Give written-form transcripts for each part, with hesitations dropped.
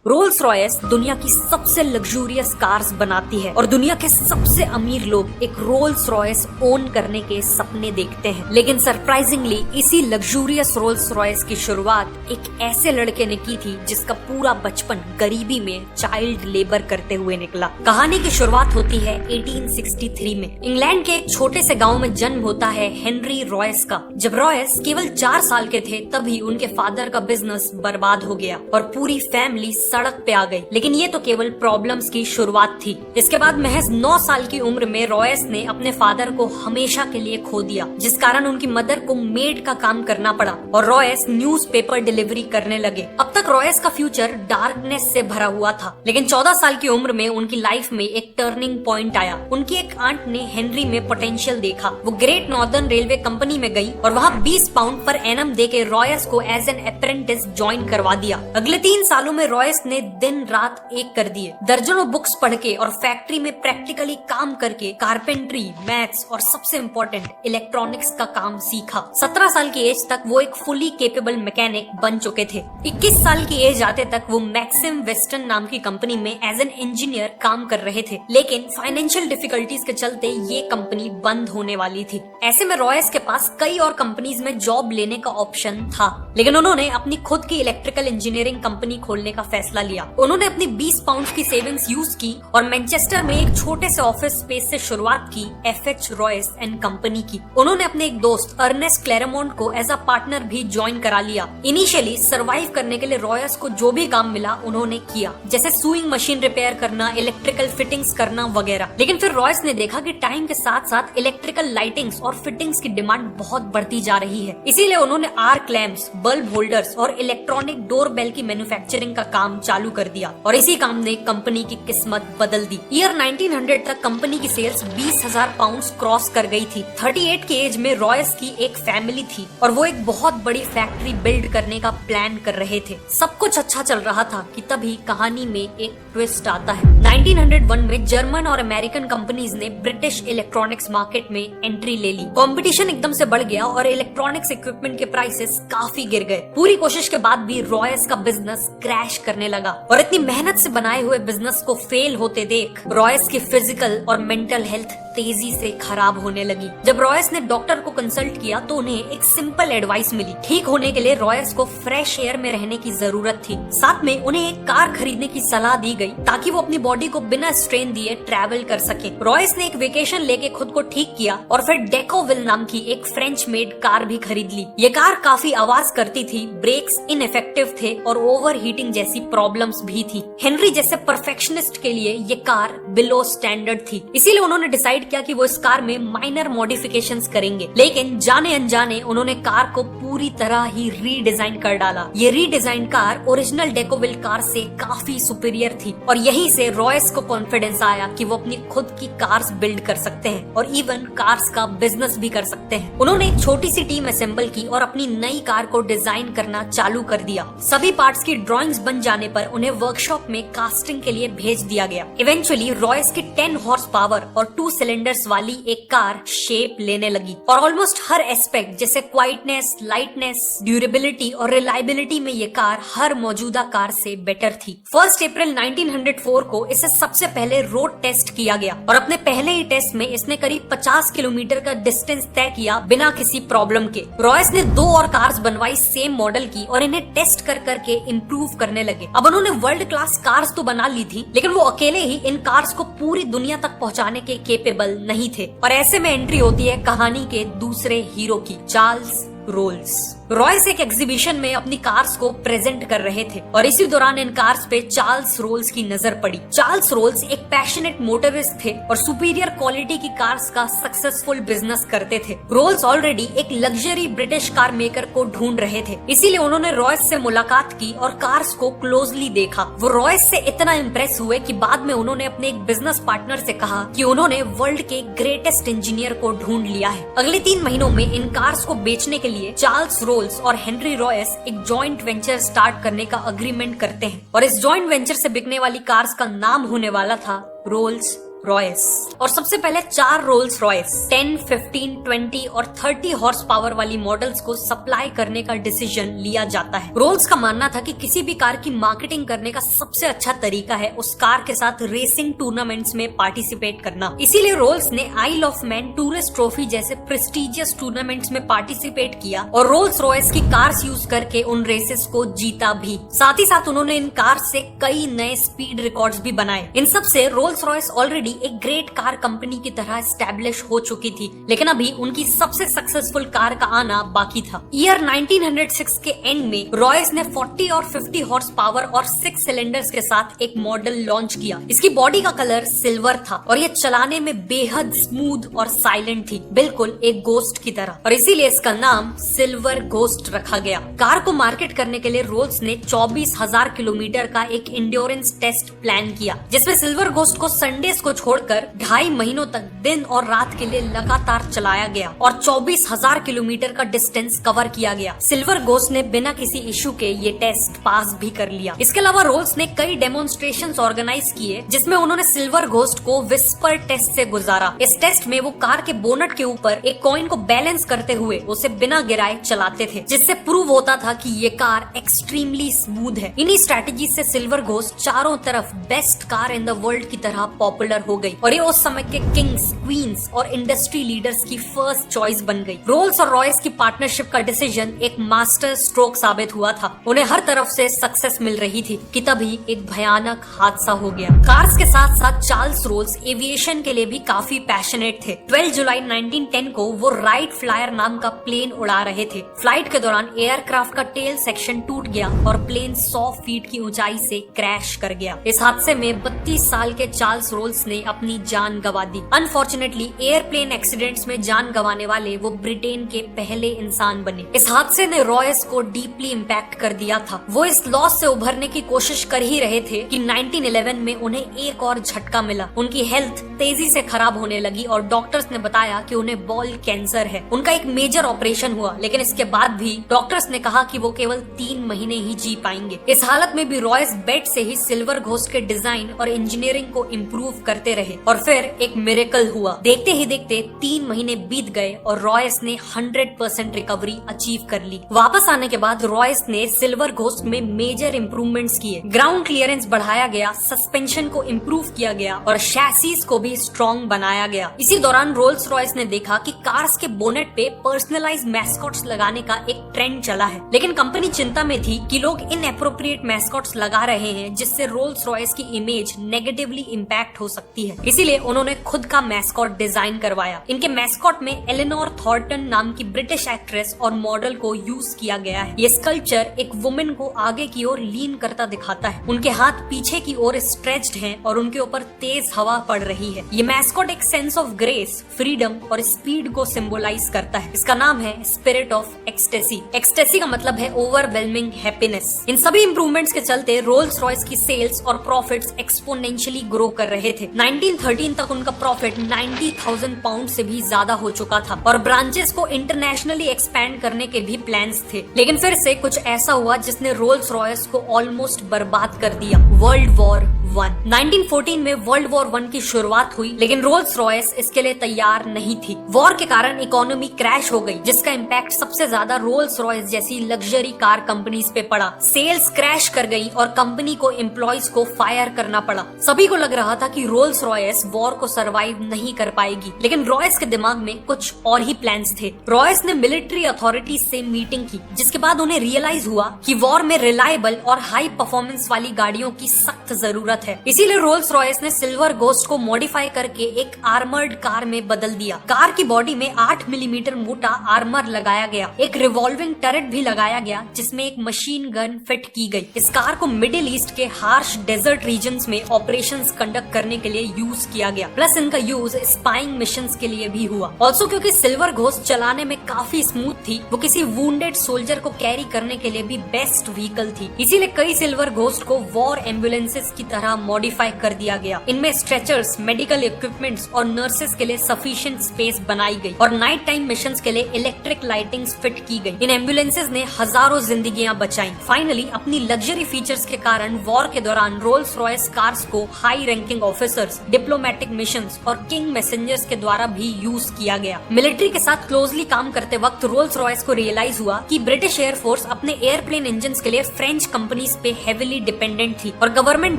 Rolls Royce दुनिया की सबसे लग्जूरियस कार्स बनाती है और दुनिया के सबसे अमीर लोग एक रोल्स रॉयस ओन करने के सपने देखते हैं। लेकिन सरप्राइजिंगली इसी लग्जूरियस रोल्स रॉयस की शुरुआत एक ऐसे लड़के ने की थी जिसका पूरा बचपन गरीबी में चाइल्ड लेबर करते हुए निकला। कहानी की शुरुआत होती है 1863 में। इंग्लैंड के एक छोटे से गाँव में जन्म होता है हेनरी रॉयस का। जब रॉयस केवल 4 साल के थे तभी उनके फादर का बिजनेस बर्बाद हो गया और पूरी फैमिली सड़क पे आ गई। लेकिन ये तो केवल प्रॉब्लम्स की शुरुआत थी। इसके बाद महज 9 साल की उम्र में रॉयस ने अपने फादर को हमेशा के लिए खो दिया, जिस कारण उनकी मदर को मेड का काम करना पड़ा और रॉयस न्यूज़पेपर डिलीवरी करने लगे। अब तक रॉयस का फ्यूचर डार्कनेस से भरा हुआ था, लेकिन 14 साल की उम्र में उनकी लाइफ में एक टर्निंग पॉइंट आया। उनकी एक आंट ने हेनरी में पोटेंशियल देखा। वो ग्रेट नॉर्दर्न रेलवे कंपनी में गई और वहाँ 20 पाउंड पर एनम देके रॉयस को एज एन अप्रेंटिस ज्वाइन करवा दिया। अगले 3 सालों में रॉयस ने दिन रात एक कर दिए। दर्जनों बुक्स पढ़ के और फैक्ट्री में प्रैक्टिकली काम करके कारपेंट्री, मैथ्स और सबसे इम्पोर्टेंट इलेक्ट्रॉनिक्स का काम सीखा। 17 साल की एज तक वो एक फुली केपेबल मैकेनिक बन चुके थे। 21 साल की एज आते तक वो मैक्सिम वेस्टर्न नाम की कंपनी में एज एन इंजीनियर काम कर रहे थे। लेकिन फाइनेंशियल डिफिकल्टीज के चलते ये कंपनी बंद होने वाली थी। ऐसे में रॉयस के पास कई और कंपनीज में जॉब लेने का ऑप्शन था, लेकिन उन्होंने अपनी खुद की इलेक्ट्रिकल इंजीनियरिंग कंपनी खोलने का फैसला लिया। उन्होंने अपनी 20 पाउंड की सेविंग्स यूज की और मैनचेस्टर में एक छोटे से ऑफिस स्पेस से शुरुआत की FH रॉयस एंड कंपनी की। उन्होंने अपने एक दोस्त अर्नेस्ट क्लेरेमोंट को एज अ पार्टनर भी ज्वाइन करा लिया। इनिशियली सर्वाइव करने के लिए रॉयस को जो भी काम मिला उन्होंने किया, जैसे सुइंग मशीन रिपेयर करना, इलेक्ट्रिकल फिटिंग्स करना वगैरह। लेकिन फिर रॉयस ने देखा कि टाइम के साथ साथ इलेक्ट्रिकल लाइटिंग्स और फिटिंग्स की डिमांड बहुत बढ़ती जा रही है। इसीलिए उन्होंने आर्क लैंप्स, बल्ब होल्डर्स और इलेक्ट्रॉनिक डोर बेल की मैन्युफैक्चरिंग का काम चालू कर दिया और इसी काम ने कंपनी की किस्मत बदल दी। ईयर 1900 तक कंपनी की सेल्स 20,000 पाउंड क्रॉस कर गई थी। 38 की एज में रॉयस की एक फैमिली थी और वो एक बहुत बड़ी फैक्ट्री बिल्ड करने का प्लान कर रहे थे। सब कुछ अच्छा चल रहा था कि तभी कहानी में एक ट्विस्ट आता है। 1901 में जर्मन और अमेरिकन कंपनीज ने ब्रिटिश इलेक्ट्रॉनिक्स मार्केट में एंट्री ले ली। कंपटीशन एकदम से बढ़ गया और इलेक्ट्रॉनिक्स इक्विपमेंट के प्राइसेस काफी गिर गए। पूरी कोशिश के बाद भी रॉयस का बिजनेस क्रैश करने लगा और इतनी मेहनत से बनाए हुए बिजनेस को फेल होते देख रॉयस की फिजिकल और मेंटल हेल्थ तेजी से खराब होने लगी। जब रॉयस ने डॉक्टर को कंसल्ट किया तो उन्हें एक सिंपल एडवाइस मिली। ठीक होने के लिए रॉयस को फ्रेश एयर में रहने की जरूरत थी। साथ में उन्हें एक कार खरीदने की सलाह दी गई ताकि वो अपनी बॉडी को बिना स्ट्रेन दिए ट्रैवल कर सके। रॉयस ने एक वेकेशन लेके खुद को ठीक किया और फिर डेकोविल नाम की एक फ्रेंच मेड कार भी खरीद ली। ये कार काफी आवाज करती थी, ब्रेक्स इनइफेक्टिव थे और ओवर हीटिंग जैसी प्रॉब्लम्स भी थी। हेनरी जैसे परफेक्शनिस्ट के लिए ये कार बिलो स्टैंडर्ड थी, इसीलिए उन्होंने डिसाइड किया कि वो इस कार में माइनर मॉडिफिकेशंस करेंगे। लेकिन जाने अनजाने उन्होंने कार को पूरी तरह ही रीडिजाइन कर डाला। ये रीडिजाइन कार ओरिजिनल डेकोविल कार से काफी सुपीरियर थी और यहीं से रॉयस को कॉन्फिडेंस आया कि वो अपनी खुद की कार्स बिल्ड कर सकते हैं और इवन कार्स का बिजनेस भी कर सकते हैं। उन्होंने एक छोटी सी टीम असेंबल की और अपनी नई कार को डिजाइन करना चालू कर दिया। सभी पार्ट्स की ड्राइंग्स बन जाने पर उन्हें वर्कशॉप में कास्टिंग के लिए भेज दिया गया। इवेंचुअली रॉयस की 10 हॉर्स पावर और 2 सिलेंडर्स वाली एक कार शेप लेने लगी और ऑलमोस्ट हर एस्पेक्ट जैसे क्वाइटनेस, लाइटनेस, ड्यूरेबिलिटी और रिलायबिलिटी में ये कार हर मौजूदा कार से बेटर थी। 1 अप्रैल 1904 को इसे सबसे पहले रोड टेस्ट किया गया और अपने पहले ही टेस्ट में इसने करीब 50 किलोमीटर का डिस्टेंस तय किया बिना किसी प्रॉब्लम के। रॉयस ने 2 और कार्स बनवाई सेम मॉडल की और इन्हें टेस्ट कर करके इम्प्रूव करने लगे। अब उन्होंने वर्ल्ड क्लास कार्स तो बना ली थी, लेकिन वो अकेले ही इन कार्स को पूरी दुनिया तक पहुंचाने के केपेबल नहीं थे और ऐसे में एंट्री होती है कहानी के दूसरे हीरो की, चार्ल्स रोल्स। रॉयस एक एग्जीबिशन में अपनी कार्स को प्रेजेंट कर रहे थे और इसी दौरान इन कार्स पे चार्ल्स रोल्स की नजर पड़ी। चार्ल्स रोल्स एक पैशनेट मोटरिस्ट थे और सुपीरियर क्वालिटी की कार्स का सक्सेसफुल बिजनेस करते थे। रोल्स ऑलरेडी एक लग्जरी ब्रिटिश कार मेकर को ढूंढ रहे थे, इसीलिए उन्होंने रॉयस से मुलाकात की और कार्स को क्लोजली देखा। वो रॉयस से इतना इम्प्रेस हुए कि बाद में उन्होंने अपने एक बिजनेस पार्टनर से कहा कि उन्होंने वर्ल्ड के ग्रेटेस्ट इंजीनियर को ढूंढ लिया है। अगले 3 महीनों में इन कार्स को बेचने के लिए चार्ल्स रोल्स और हेनरी रॉयस एक जॉइंट वेंचर स्टार्ट करने का अग्रीमेंट करते हैं और इस जॉइंट वेंचर से बिकने वाली कार्स का नाम होने वाला था रोल्स रॉयस। और सबसे पहले 4 रोल्स रॉयस 10, 15, 20 और 30 हॉर्स पावर वाली मॉडल्स को सप्लाई करने का डिसीजन लिया जाता है। रोल्स का मानना था कि किसी भी कार की मार्केटिंग करने का सबसे अच्छा तरीका है उस कार के साथ रेसिंग टूर्नामेंट्स में पार्टिसिपेट करना। इसीलिए रोल्स ने आइल ऑफ मैन टूरिस्ट ट्रॉफी जैसे प्रेस्टिजियस टूर्नामेंट्स में पार्टिसिपेट किया और रोल्स रॉयस की कार्स यूज करके उन रेसेस को जीता भी। साथ ही साथ उन्होंने इन कार से कई नए स्पीड रिकॉर्ड्स भी बनाए। इन सब से रोल्स रॉयस ऑलरेडी एक ग्रेट कार कंपनी की तरह एस्टेब्लिश हो चुकी थी, लेकिन अभी उनकी सबसे सक्सेसफुल कार का आना बाकी था। ईयर 1906 के एंड में रॉयस ने 40 और 50 हॉर्स पावर और 6 सिलेंडर्स के साथ एक मॉडल लॉन्च किया। इसकी बॉडी का कलर सिल्वर था और ये चलाने में बेहद स्मूथ और साइलेंट थी, बिल्कुल एक गोस्ट की तरह, और इसीलिए इसका नाम सिल्वर गोस्ट रखा गया। कार को मार्केट करने के लिए रोल्स ने 24,000 किलोमीटर का एक इंड्योरेंस टेस्ट प्लान किया, जिसमें सिल्वर गोस्ट को संडेज को छोड़कर 2.5 महीनों तक दिन और रात के लिए लगातार चलाया गया और 24,000 किलोमीटर का डिस्टेंस कवर किया गया। सिल्वर गोस्ट ने बिना किसी इशू के ये टेस्ट पास भी कर लिया। इसके अलावा रोल्स ने कई डेमोन्स्ट्रेशंस ऑर्गेनाइज किए जिसमें उन्होंने सिल्वर गोस्ट को विस्पर टेस्ट से गुजारा। इस टेस्ट में वो कार के बोनट के ऊपर एक कॉइन को बैलेंस करते हुए उसे बिना गिराए चलाते थे, जिससे प्रूव होता था कि ये कार एक्सट्रीमली स्मूथ है। इन्हीं स्ट्रेटेजी से सिल्वर गोस्ट चारों तरफ best car in the world की तरह पॉपुलर हो गई और ये उस समय के किंग्स, क्वींस और इंडस्ट्री लीडर्स की फर्स्ट चॉइस बन गई। रोल्स और रॉयस की पार्टनरशिप का डिसीजन एक मास्टर स्ट्रोक साबित हुआ था। उन्हें हर तरफ से सक्सेस मिल रही थी कि तभी एक भयानक हादसा हो गया। कार्स के साथ साथ चार्ल्स रोल्स एविएशन के लिए भी काफी पैशनेट थे। 12 जुलाई 1910 को वो राइट फ्लायर नाम का प्लेन उड़ा रहे थे। फ्लाइट के दौरान एयरक्राफ्ट का टेल सेक्शन टूट गया और प्लेन 100 फीट की ऊंचाई से क्रैश कर गया। इस हादसे में 32 साल के चार्ल्स रोल्स ने अपनी जान गंवा दी। अनफॉर्चुनेटली एयरप्लेन एक्सीडेंट्स में जान गंवाने वाले वो ब्रिटेन के पहले इंसान बने। इस हादसे ने रॉयस को डीपली इम्पैक्ट कर दिया था। वो इस लॉस से उभरने की कोशिश कर ही रहे थे कि 1911 में उन्हें एक और झटका मिला। उनकी हेल्थ तेजी से खराब होने लगी और डॉक्टर्स ने बताया कि उन्हें बॉल कैंसर है। उनका एक मेजर ऑपरेशन हुआ, लेकिन इसके बाद भी डॉक्टर्स ने कहा कि वो केवल 3 महीने ही जी पाएंगे। इस हालत में भी रॉयस बेड से ही सिल्वर घोस्ट के डिजाइन और इंजीनियरिंग को इम्प्रूव करते रहे और फिर एक मिरेकल हुआ। देखते ही देखते 3 महीने बीत गए और रॉयस ने 100% रिकवरी अचीव कर ली। वापस आने के बाद रॉयस ने सिल्वर घोस्ट में मेजर इम्प्रूवमेंट्स किए। ग्राउंड क्लियरेंस बढ़ाया गया, सस्पेंशन को इम्प्रूव किया गया और शैसीज को भी स्ट्रॉन्ग बनाया गया। इसी दौरान रोल्स रॉयस ने देखा कि कार्स के बोनेट पे पर्सनलाइज मैस्कॉट्स लगाने का एक ट्रेंड चला है, लेकिन कंपनी चिंता में थी कि लोग इनएप्रोप्रिएट मैस्कॉट्स लगा रहे हैं जिससे रोल्स रॉयस की इमेज नेगेटिवली इम्पैक्ट हो सकती है। इसीलिए उन्होंने खुद का मैस्कॉट डिजाइन करवाया। इनके मैस्कॉट में एलेनोर थॉर्टन नाम की ब्रिटिश एक्ट्रेस और मॉडल को यूज किया गया है। ये स्कल्पचर एक वुमेन को आगे की ओर लीन करता दिखाता है। उनके हाथ पीछे की ओर स्ट्रेच्ड हैं और उनके ऊपर तेज हवा पड़ रही है। ये मैस्कॉट एक सेंस ऑफ ग्रेस, फ्रीडम और स्पीड को सिंबलाइज करता है। इसका नाम है स्पिरिट ऑफ एक्सटेसी। एक्सटेसी का मतलब है ओवरवेलमिंग हैप्पीनेस। इन सभी इंप्रूवमेंट्स के चलते रोल्स रॉयस की सेल्स और प्रॉफिट्स एक्सपोनेंशियली ग्रो कर रहे थे। 1913 तक उनका प्रॉफिट 90,000 पाउंड से भी ज्यादा हो चुका था और ब्रांचेस को इंटरनेशनली एक्सपैंड करने के भी प्लान्स थे। लेकिन फिर से कुछ ऐसा हुआ जिसने रोल्स रॉयस को ऑलमोस्ट बर्बाद कर दिया। World war 1। 1914 में वर्ल्ड वॉर 1 की शुरुआत हुई, लेकिन रोल्स रॉयस इसके लिए तैयार नहीं थी। वॉर के कारण इकोनॉमी क्रैश हो गई, जिसका इम्पैक्ट सबसे ज्यादा रोल्स रॉयस जैसी लग्जरी कार कंपनीज पे पड़ा। सेल्स क्रैश कर गई और कंपनी को एम्प्लॉयज को फायर करना पड़ा। सभी को लग रहा था कि रोल्स रॉयस वॉर को सरवाइव नहीं कर पाएगी, लेकिन रॉयस के दिमाग में कुछ और ही प्लान्स थे। रॉयस ने मिलिट्री अथॉरिटीज से मीटिंग की, जिसके बाद उन्हें रियलाइज हुआ कि वॉर में रिलायबल और हाई परफॉर्मेंस वाली गाड़ियों की सख्त जरूरत है। इसीलिए रोल्स रॉयस ने सिल्वर घोस्ट को मॉडिफाई करके एक आर्मर्ड कार में बदल दिया। कार की बॉडी में 8 मिलीमीटर मोटा आर्मर लगाया गया। एक रिवॉल्विंग टर्रेट भी लगाया गया जिसमें एक मशीन गन फिट की गई। इस कार को मिडिल ईस्ट के हार्श डेजर्ट रीजन्स में ऑपरेशंस कंडक्ट करने के लिए यूज किया गया। प्लस इनका यूज स्पाइंग मिशंस के लिए भी हुआ। ऑल्सो क्योंकि सिल्वर घोस्ट चलाने में काफी स्मूथ थी, वो किसी वुंडेड सोल्जर को कैरी करने के लिए भी बेस्ट व्हीकल थी। इसीलिए कई सिल्वर घोस्ट को वॉर एम्बुलेंसेस की तरह मॉडिफाई कर दिया गया। इनमें स्ट्रेचर्स, मेडिकल इक्विपमेंट्स और नर्सेस के लिए सफिशिएंट स्पेस बनाई गई और नाइट टाइम मिशंस के लिए इलेक्ट्रिक लाइटिंग्स फिट की गई। इन एम्बुलेंसेस ने हजारों जिंदगियां बचाई। फाइनली अपनी लग्जरी फीचर्स के कारण वॉर के दौरान रोल्स रॉयस कार्स को high ranking officers soldiers, diplomatic missions और किंग मैसेंजर्स के द्वारा भी यूज किया गया। मिलिट्री के साथ क्लोजली काम करते वक्त रोल्स रॉयस को रियलाइज हुआ कि ब्रिटिश एयरफोर्स अपने एयरप्लेन इंजन्स के लिए फ्रेंच कंपनीज पे हेविली डिपेंडेंट थी और गवर्नमेंट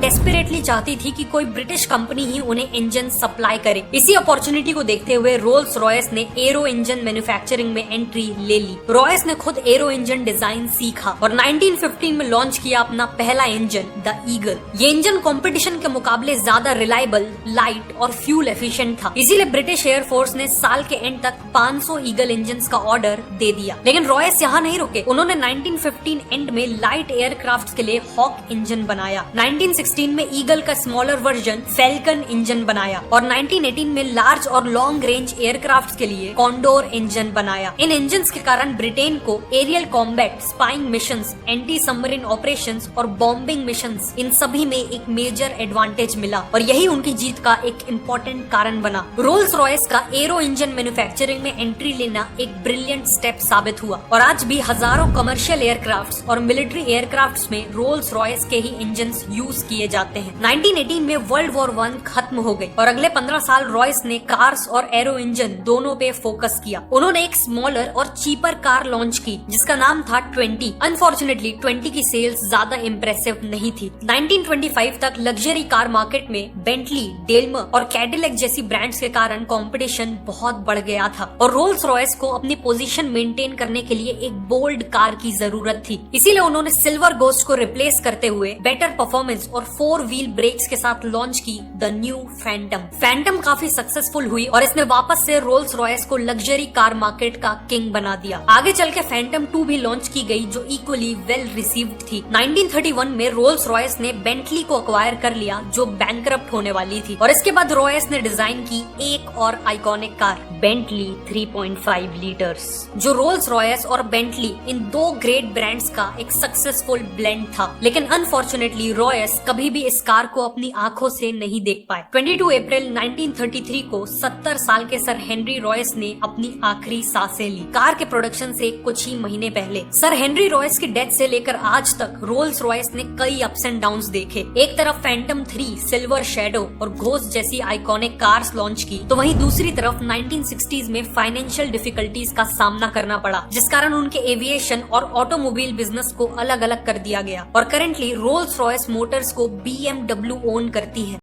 डेस्परेटली चाहती थी कि कोई ब्रिटिश कंपनी ही उन्हें इंजन सप्लाई करे। इसी अपॉर्चुनिटी को देखते हुए रोल्स रॉयस ने एरो इंजन मैन्युफैक्चरिंग में एंट्री ले ली। रॉयस ने खुद एरो इंजन डिजाइन सीखा और 1915 में लॉन्च किया अपना पहला इंजन द ईगल। ये इंजन कंपटीशन के मुकाबले ज्यादा रिलायबल, लाइट और फ्यूल एफिशिएंट था। इसीलिए ब्रिटिश एयरफोर्स ने साल के एंड तक 500 ईगल इंजन्स का ऑर्डर दे दिया। लेकिन रॉयस यहाँ नहीं रुके। उन्होंने 1915 एंड में लाइट एयरक्राफ्ट के लिए हॉक इंजन बनाया। 1916 में ईगल का स्मॉलर वर्जन फैल्कन इंजन बनाया और 1918 में लार्ज और लॉन्ग रेंज एयरक्राफ्ट के लिए कॉन्डोर इंजन बनाया। इन इंजन्स के कारण ब्रिटेन को aerial combat, spying missions, anti submarine operations और बॉम्बिंग मिशंस, इन सभी में एक मेजर एडवांटेज मिला और यही उनकी जीत का एक इम्पोर्टेंट कारण बना। रोल्स रॉयस का एरो इंजन मैन्युफैक्चरिंग में एंट्री लेना एक ब्रिलियंट स्टेप साबित हुआ और आज भी हजारों कमर्शियल एयरक्राफ्ट्स और मिलिट्री एयरक्राफ्ट्स में रोल्स रॉयस के ही इंजन्स यूज किए जाते हैं। 1918 में वर्ल्ड वॉर 1 खत्म हो गई और अगले 15 साल रॉयस ने कार्स और एरो इंजन दोनों पे फोकस किया। उन्होंने एक स्मॉलर और चीपर कार लॉन्च की जिसका नाम था 20। अनफॉर्चुनेटली 20 की सेल्स ज्यादा इम्प्रेसिव नहीं थी। 1925 तक लग्जरी कार मार्केट में बेंटली, डेलमर और कैडिलैक जैसी ब्रांड्स के कारण कंपटीशन बहुत बढ़ गया था और रोल्स रॉयस को अपनी पोजीशन मेंटेन करने के लिए एक बोल्ड कार की जरूरत थी। इसीलिए उन्होंने सिल्वर गोस्ट को रिप्लेस करते हुए बेटर परफॉर्मेंस और 4 व्हील ब्रेक्स के साथ लॉन्च की द न्यू फैंटम। फैंटम काफी सक्सेसफुल हुई और इसने वापस से रोल्स रॉयस को लग्जरी कार मार्केट का किंग बना दिया। आगे चल के फैंटम 2 भी लॉन्च की गई जो इक्वली वेल रिसीव्ड थी। 1931 में रोल्स रॉयस ने बेंटली को अक्वायर कर लिया जो बैंकरप्ट होने वाली थी और इसके बाद रॉयस ने डिजाइन की एक और आइकॉनिक कार बेंटली 3.5 लीटर्स, जो रोल्स रॉयस और बेंटली इन 2 ग्रेट ब्रांड्स का एक सक्सेसफुल ब्लेंड था। लेकिन अनफॉर्चुनेटली रॉयस कभी भी इस कार को अपनी आंखों से नहीं देख पाए। 22 अप्रैल 1933 को 70 साल के सर हेनरी रॉयस ने अपनी आखिरी सांसें ली। कार के प्रोडक्शन से कुछ ही महीने पहले सर हेनरी रॉयस की डेथ से लेकर आज तक रोल्स रॉयस ने कई अप्स एंड डाउन्स देखे। एक तरफ फैंटम 3, सिल्वर शैडो और घोस्ट जैसी आइकॉनिक कार्स लॉन्च की तो वहीं दूसरी तरफ 1960s में फाइनेंशियल डिफिकल्टीज का सामना करना पड़ा जिस कारण उनके एविएशन और ऑटोमोबाइल बिजनेस को अलग अलग कर दिया गया और करेंटली रोल्स रॉयस मोटर्स को BMW ओन करती है।